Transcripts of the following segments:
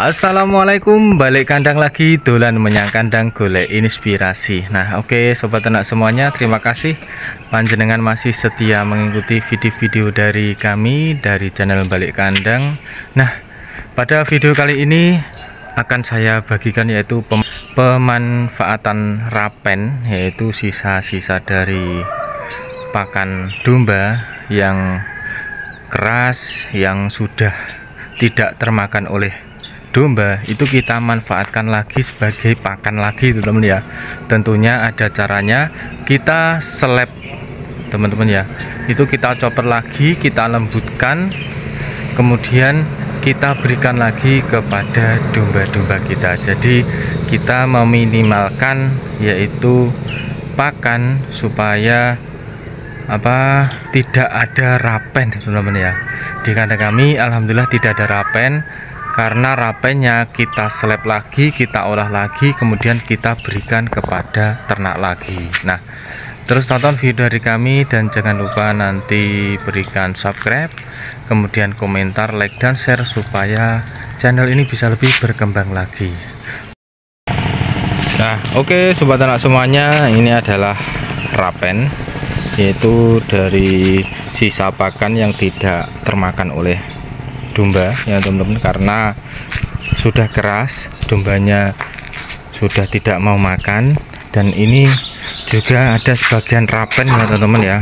Assalamualaikum, balik kandang lagi, dolan menyang kandang golek inspirasi. Nah oke sobat ternak semuanya, terima kasih panjenengan masih setia mengikuti video-video dari kami dari channel balik kandang. Nah pada video kali ini akan saya bagikan yaitu pemanfaatan rapen, yaitu sisa-sisa dari pakan domba yang keras yang sudah tidak termakan oleh domba, itu kita manfaatkan lagi sebagai pakan lagi teman-teman ya. Tentunya ada caranya, kita seleb teman-teman ya, itu kita chopper lagi, kita lembutkan, kemudian kita berikan lagi kepada domba-domba kita. Jadi kita meminimalkan yaitu pakan supaya tidak ada rapen teman-teman ya. Di kandang kami alhamdulillah tidak ada rapen, karena rapennya kita seleb lagi, kita olah lagi, kemudian kita berikan kepada ternak lagi. Nah terus tonton video dari kami dan jangan lupa nanti berikan subscribe, kemudian komentar, like dan share supaya channel ini bisa lebih berkembang lagi. Nah oke sobat ternak semuanya, ini adalah rapen, yaitu dari sisa pakan yang tidak termakan oleh domba ya teman-teman, karena sudah keras, dombanya sudah tidak mau makan. Dan ini juga ada sebagian rapen ya teman-teman ya,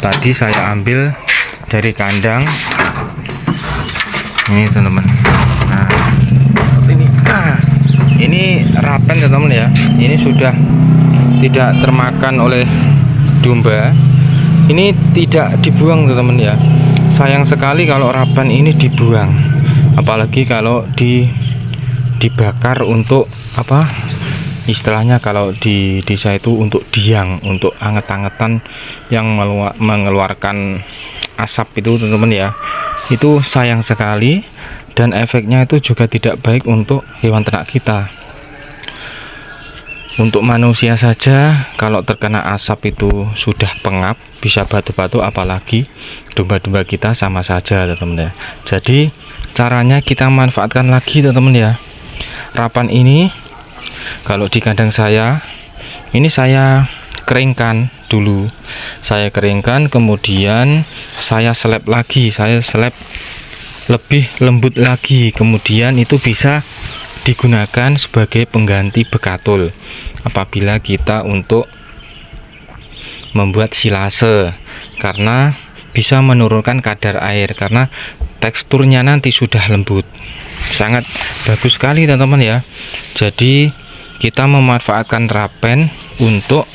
tadi saya ambil dari kandang ini teman-teman. Nah ini rapen ya teman-teman ya, ini sudah tidak termakan oleh domba, ini tidak dibuang teman-teman ya. Sayang sekali kalau rapen ini dibuang, apalagi kalau dibakar untuk istilahnya kalau di desa itu untuk diang, untuk anget-angetan yang mengeluarkan asap itu teman-teman ya. Itu sayang sekali dan efeknya itu juga tidak baik untuk hewan ternak kita. Untuk manusia saja kalau terkena asap itu sudah pengap, bisa batuk-batuk, apalagi domba-domba kita sama saja teman-teman ya. Jadi caranya kita manfaatkan lagi teman-teman ya. Rapan ini kalau di kandang saya ini saya keringkan dulu, saya keringkan, kemudian saya seleb lagi, saya seleb lebih lembut lagi, kemudian itu bisa digunakan sebagai pengganti bekatul apabila kita untuk membuat silase, karena bisa menurunkan kadar air, karena teksturnya nanti sudah lembut, sangat bagus sekali teman-teman ya. Jadi kita memanfaatkan rapen untuk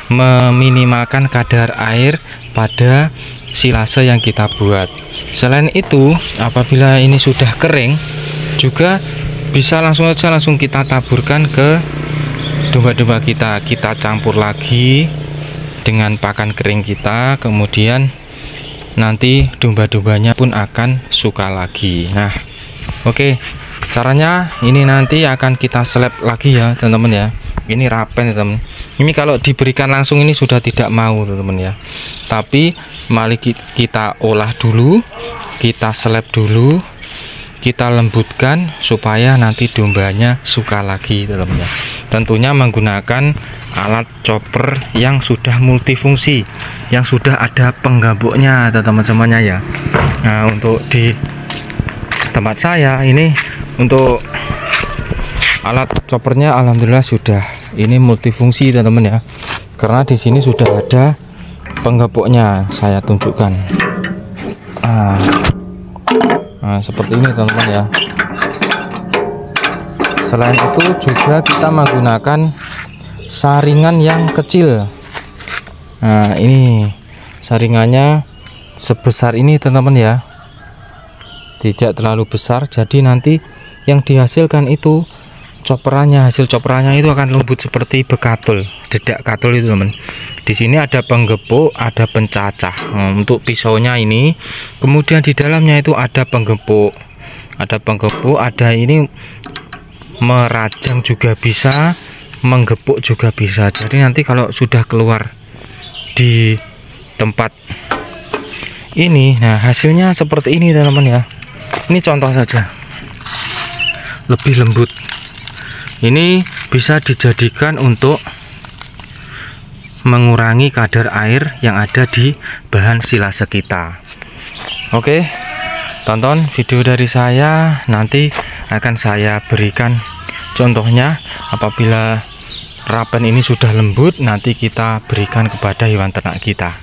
meminimalkan kadar air pada silase yang kita buat. Selain itu apabila ini sudah kering juga bisa langsung kita taburkan ke domba-domba kita, kita campur lagi dengan pakan kering kita, kemudian nanti domba-dombanya pun akan suka lagi. Nah oke, caranya ini nanti akan kita seleb lagi ya teman-teman ya. Ini rapen ya teman, ini kalau diberikan langsung ini sudah tidak mau teman-teman ya, tapi mari kita olah dulu, kita seleb dulu, kita lembutkan supaya nanti dombanya suka lagi teman-teman ya. Tentunya menggunakan alat chopper yang sudah multifungsi, yang sudah ada penggabungnya teman-teman semuanya ya. Nah untuk di tempat saya ini untuk alat choppernya alhamdulillah sudah ini multifungsi teman-teman ya, karena di sini sudah ada penggepoknya. Saya tunjukkan seperti ini teman-teman ya. Selain itu juga kita menggunakan saringan yang kecil. Nah ini saringannya sebesar ini teman-teman ya, tidak terlalu besar, jadi nanti yang dihasilkan itu hasil chopperannya itu akan lembut seperti bekatul, dedak katul itu teman. Di sini ada penggepuk, ada pencacah untuk pisaunya ini, kemudian di dalamnya itu ada penggepuk, ada ini merajang juga bisa, menggepuk juga bisa. Jadi nanti kalau sudah keluar di tempat ini, nah hasilnya seperti ini teman-teman ya. Ini contoh saja, lebih lembut. Ini bisa dijadikan untuk mengurangi kadar air yang ada di bahan silase kita. Oke, tonton video dari saya, nanti akan saya berikan contohnya. Apabila rapen ini sudah lembut, nanti kita berikan kepada hewan ternak kita.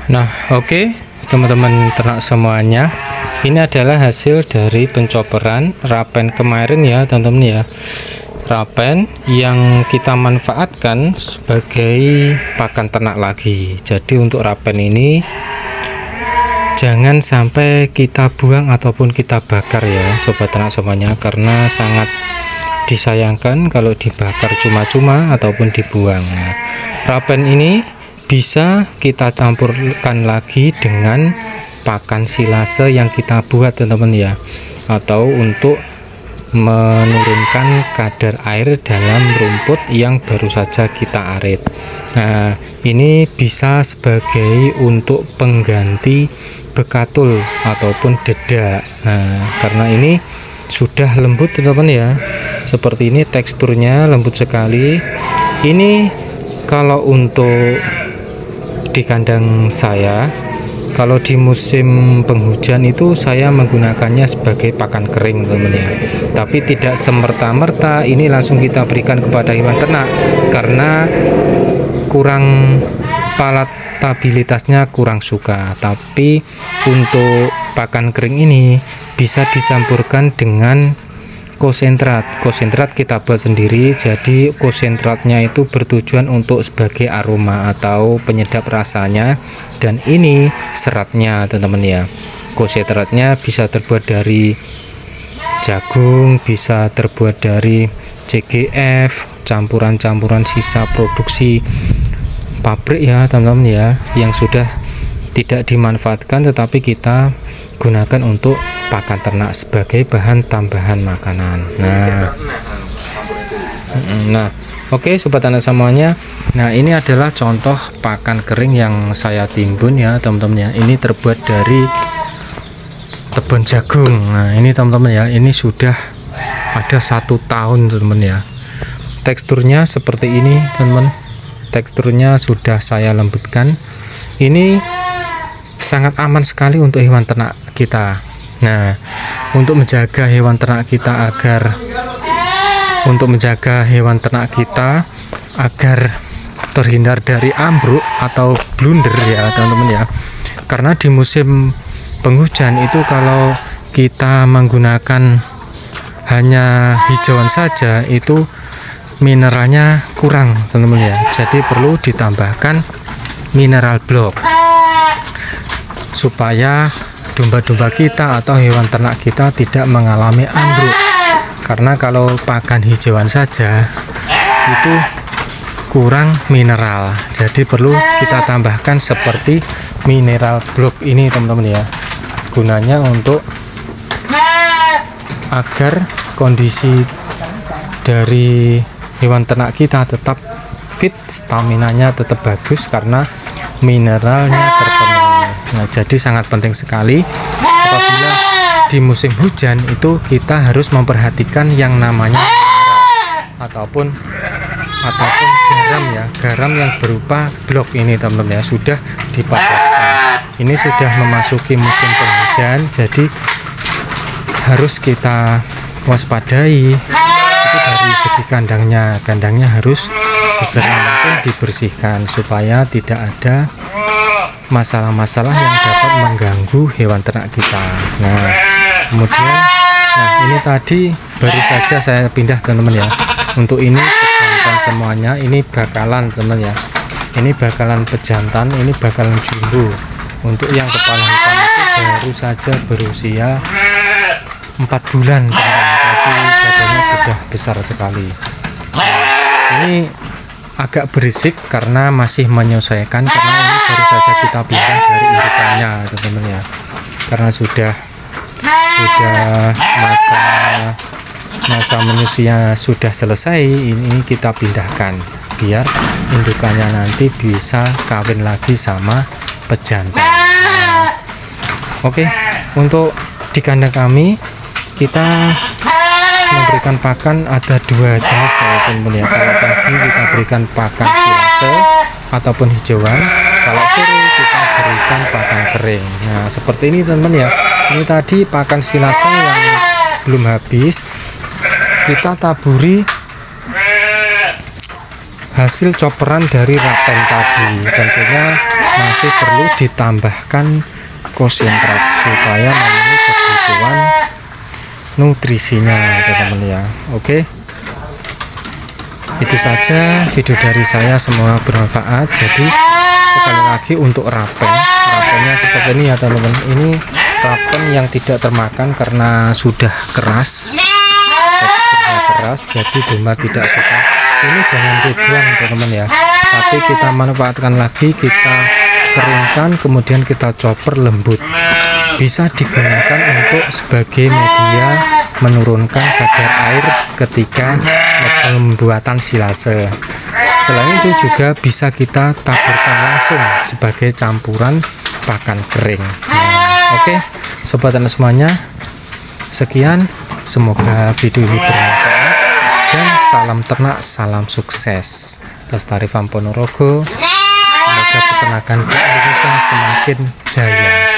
Nah, oke, teman-teman ternak semuanya, ini adalah hasil dari pencoperan rapen kemarin ya teman-teman ya. Rapen yang kita manfaatkan sebagai pakan ternak lagi. Jadi untuk rapen ini jangan sampai kita buang ataupun kita bakar ya sobat ternak semuanya, karena sangat disayangkan kalau dibakar cuma-cuma ataupun dibuang. Nah, rapen ini bisa kita campurkan lagi dengan pakan silase yang kita buat teman-teman ya, atau untuk menurunkan kadar air dalam rumput yang baru saja kita arit. Nah, ini bisa sebagai untuk pengganti bekatul ataupun dedak. Nah, karena ini sudah lembut teman-teman ya, seperti ini teksturnya lembut sekali. Ini kalau untuk di kandang saya, kalau di musim penghujan itu saya menggunakannya sebagai pakan kering teman-teman ya. Tapi tidak semerta-merta ini langsung kita berikan kepada hewan ternak, karena kurang palatabilitasnya, kurang suka. Tapi untuk pakan kering ini bisa dicampurkan dengan konsentrat. Konsentrat kita buat sendiri, jadi konsentratnya itu bertujuan untuk sebagai aroma atau penyedap rasanya, dan ini seratnya teman-teman ya. Konsentratnya bisa terbuat dari jagung, bisa terbuat dari CGF, campuran-campuran sisa produksi pabrik ya teman-teman ya, yang sudah tidak dimanfaatkan tetapi kita gunakan untuk pakan ternak sebagai bahan tambahan makanan. Nah, oke sobat ternak semuanya. Nah, ini adalah contoh pakan kering yang saya timbun ya teman-teman ya. Ini terbuat dari tebon jagung. Nah, ini teman-teman ya, ini sudah ada 1 tahun teman-teman ya. Teksturnya seperti ini teman-teman. Teksturnya sudah saya lembutkan. Ini sangat aman sekali untuk hewan ternak kita. Nah, untuk menjaga hewan ternak kita agar terhindar dari ambruk atau blunder ya teman-teman ya. Karena di musim penghujan itu kalau kita menggunakan hanya hijauan saja itu mineralnya kurang teman-teman ya. Jadi perlu ditambahkan mineral block supaya domba-domba kita atau hewan ternak kita tidak mengalami ambruk. Karena kalau pakan hijauan saja itu kurang mineral, jadi perlu kita tambahkan seperti mineral block ini teman-teman ya. Gunanya untuk agar kondisi dari hewan ternak kita tetap fit, staminanya tetap bagus karena mineralnya terpenuhi. Nah, jadi sangat penting sekali apabila di musim hujan itu kita harus memperhatikan yang namanya ataupun garam ya, garam yang berupa blok ini teman-teman ya, sudah dipadatkan. Ini sudah memasuki musim penghujan, jadi harus kita waspadai itu dari segi kandangnya harus sesering mungkin dibersihkan supaya tidak ada masalah-masalah yang dapat mengganggu hewan ternak kita. Nah, kemudian ini tadi baru saja saya pindah teman-teman ya. Untuk ini pejantan semuanya, ini bakalan teman ya. Ini bakalan pejantan, ini bakalan jumbo. Untuk yang kepala hitam itu baru saja berusia 4 bulan teman-teman, tapi badannya sudah besar sekali. Ini agak berisik karena masih menyesuaikan, karena ini baru saja kita pindah dari indukannya teman-teman ya, karena sudah masa menyusunya sudah selesai. Ini kita pindahkan biar indukannya nanti bisa kawin lagi sama pejantan. Oke Untuk di kandang kami kita memberikan pakan ada 2 jenis ya teman-teman ya. Kalau pagi kita berikan pakan silase ataupun hijauan, kalau sore kita berikan pakan kering. Nah seperti ini teman-teman ya, ini tadi pakan silase yang belum habis, kita taburi hasil coperan dari rapen tadi. Tentunya masih perlu ditambahkan konsentrat supaya memenuhi kebutuhan nutrisinya teman-teman ya. Oke, itu saja video dari saya, semoga bermanfaat. Jadi sekali lagi untuk rapennya seperti ini ya teman-teman. Ini rapen yang tidak termakan karena sudah keras, teksturnya keras, jadi domba tidak suka. Ini jangan dibuang teman-teman ya, tapi kita manfaatkan lagi, kita keringkan kemudian kita chopper lembut, bisa digunakan untuk sebagai media menurunkan kadar air ketika pembuatan silase. Selain itu juga bisa kita taburkan langsung sebagai campuran pakan kering. Nah, oke sobat ternak semuanya, sekian, semoga video ini bermanfaat dan salam ternak, salam sukses. Lestari Farm Ponorogo, semoga peternakan di Indonesia semakin jaya.